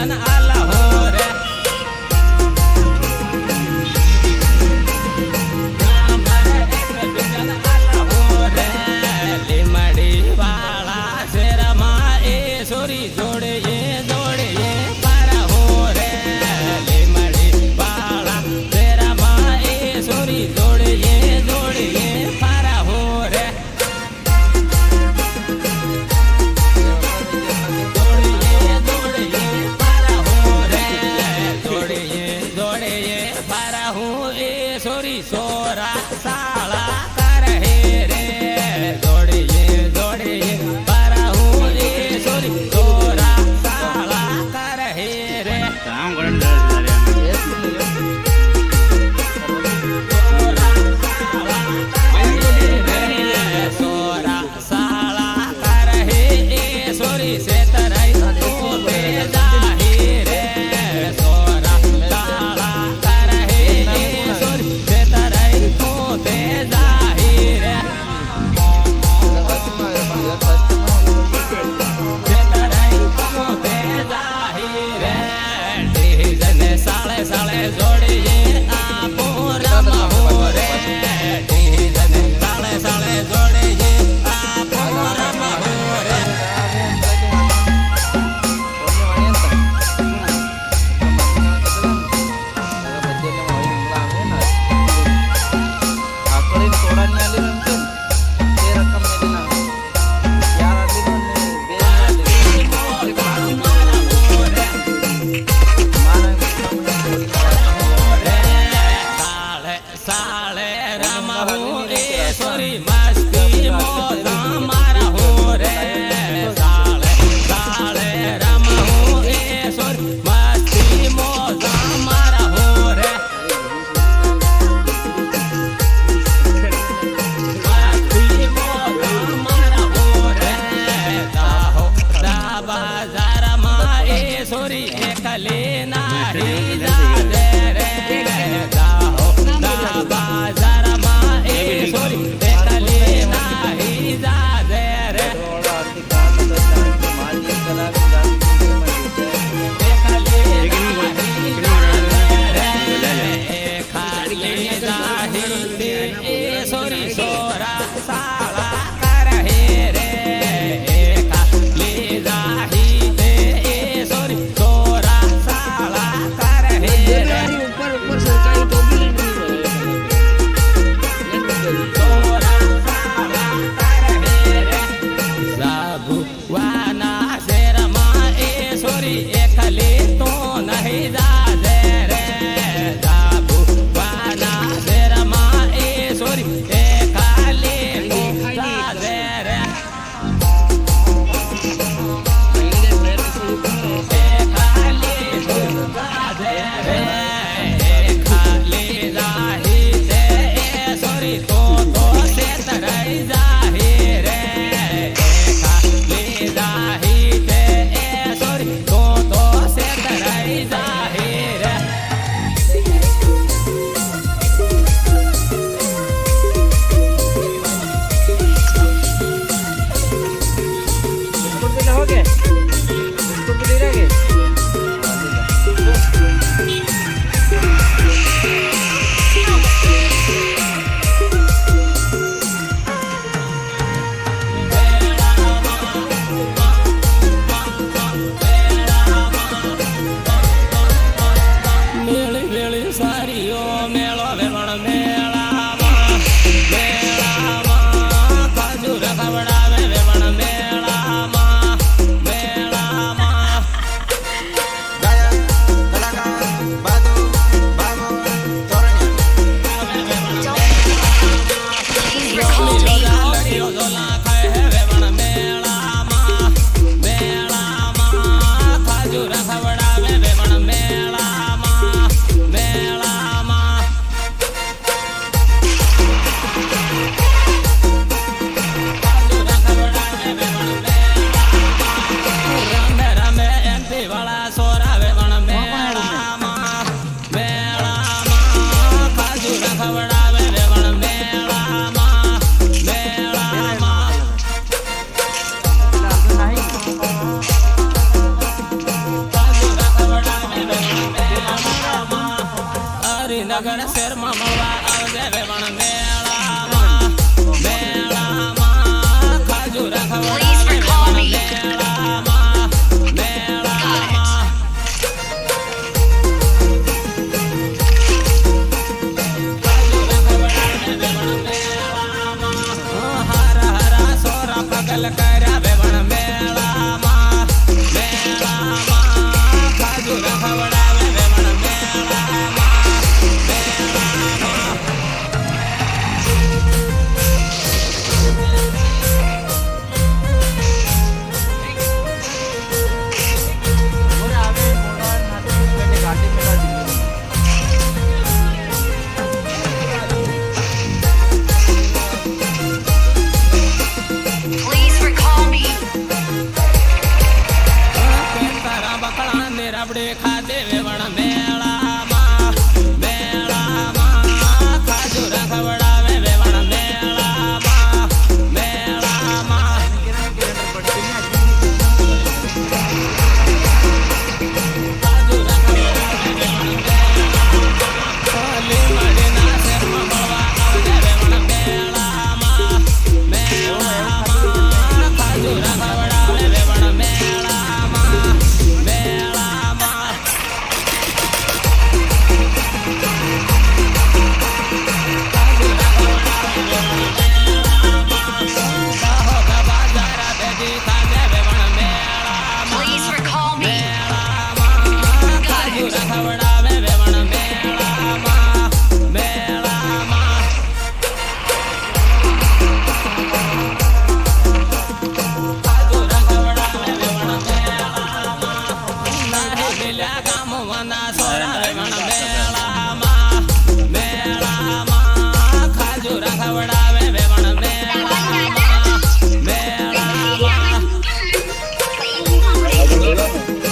બીજાને આલા હો રે સોરા સાળા કરે રે દોડીએ દોડીએ પારા હું એ સોરી સોરા સાળા કરે રે કામ કરે સોરા સાળા કરે એ સોરી સે તરાઈ ઓ બે જાહી રે સોરા સાળા કરે એ સોરી સાળે જોડીએ આપો રમા હો રે ઢીલને સાળે સાળે જોડીએ આપો રમા હો રે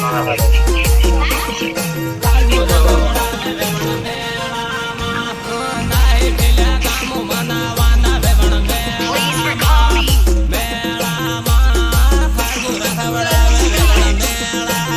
કાજુ રખવડાવે વેવણ મેળામાં નાહી પેલા ગામ મનાવાના વેવણ મેળામાં કાજુ રખવડાવે વેવણ મેળામાં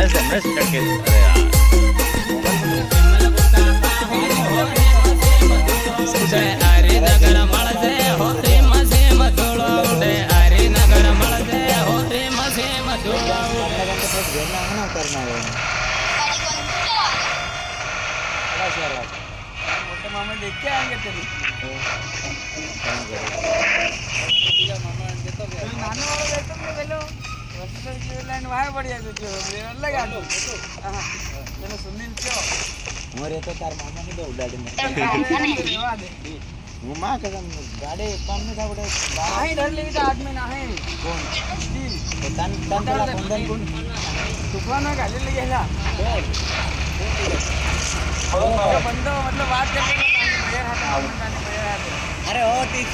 हमने स्टार्ट किया अरे यार हरिनगर મળશે હોરી મસે મધુળો ઉડે હરિનગર મળશે હોરી મસે મધુળો मोटे मामा देख के आएंगे तेरी मामा देतो नानो वाला देतो मैं बोलो वस्तु की लाइन वहां बढ़िया तो जो लगा दो हां मैंने सुनील क्यों मोरे तो तार मामा ने दो गाड़ी में रेवा दे वो मां कसम गाड़ी पंप में था बड़े नहीं डर लेगी तो आदमी ना है कौन जी तो तन तला बंधन कौन तूफान में गाली ले गया बंदो मतलब बात करने का भैया अरे ओ ठीक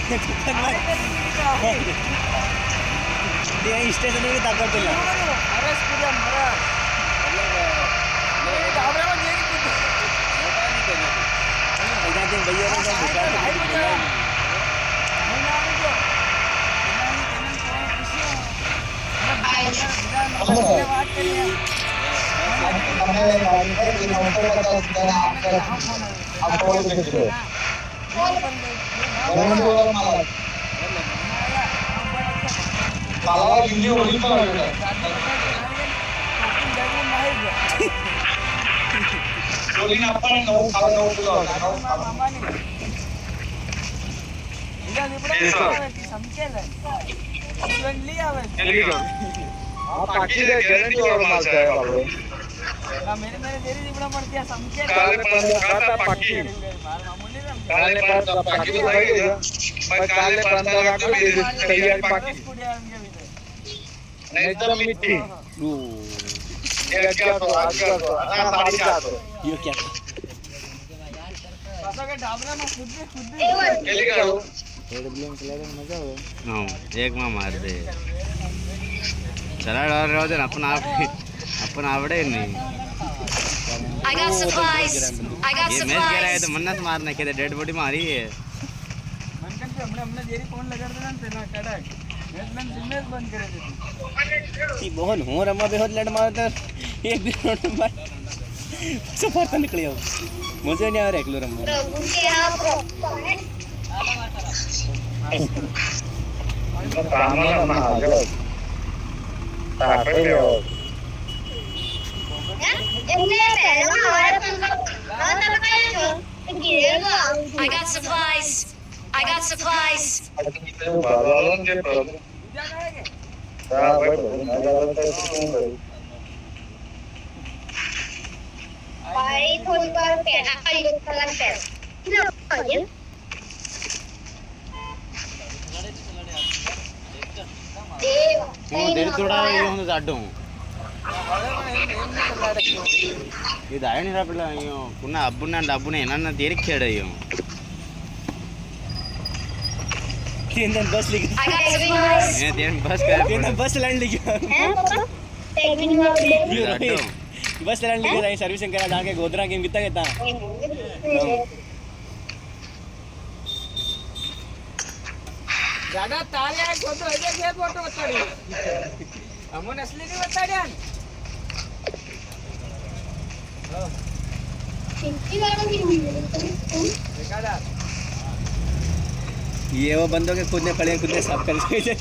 ये स्टेशन में ताकत चला अरे पूरा मरा ये डाबरे में ये कुछ पता नहीं कहना इधर दिन भैया ने क्या बुझा बात करिए मेरे देरी दिबड़ा पड़ती है समके काले पंदा पक्की काले पंदा पक्की भाई पर काले पंदा का तैयार पक्की नहीं तो मिट्टी ये क्या तो आज का तो साड़ी का तो ये क्या पासा के ढाबला में खुद केली करो एडब्ल्यूएम प्लेयर में मजा हो हां एक में मार दे चला रहो दे अपन आवड़े नहीं I got supplies. I got ये मैच कह रहा है तो supplies. मन्नत मारने के डेड बॉडी मारी है मनकन पे हमने देरी फोन लगा देना तेना कड़क मैच सिग्नल बंद करे थे ती बोहन हो रमा बेहोद लड़ मारता एक भी रोड में सफर तो निकल आओ मजे नहीं आ रहा एकलो रमा प्रभु के यहाँ I got supplies. I got supplies. देर थोड़ा ये होने जाडू ಇದು ಆಯಣಿರಪ್ಪ ಅಯ್ಯೋ ಪುನಃ ಹಬ್ಬನ ಡಬ್ಬನ ಏನನ್ನ ದೇರಿಕ್ಕಾಡ ಅಯ್ಯೋ तीन बस लेके I got supplies. मैं देन बस कर तीन बस लैंड लेके बस लैंड लेके जाए सर्विसिंग करा जाके गोदरा गेम कितना कहता ज्यादा ताले है फोटो है के फोटो बताड़ी हमन असली नहीं बताड़ियान देखा ये वो बंदों के खुद ने साफ कर दिए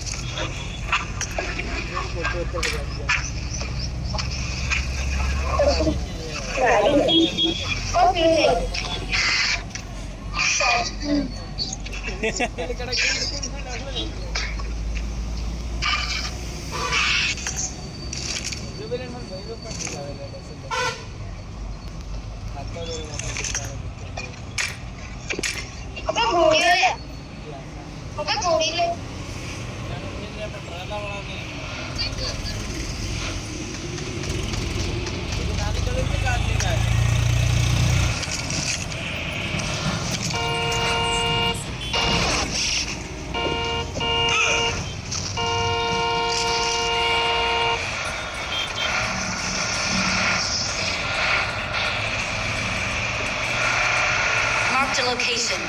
Marked a location.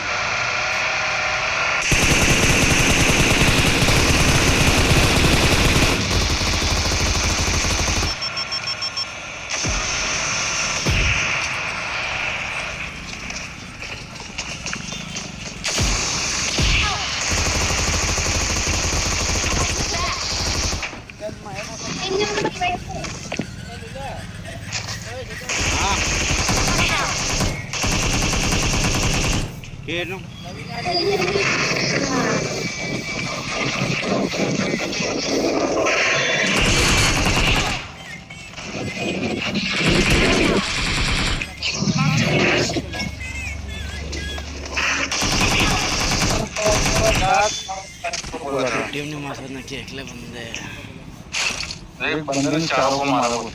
એનું टीम ने मार सकते हैं कि अगले बंदे एक बंदे ने चारों को मारा वो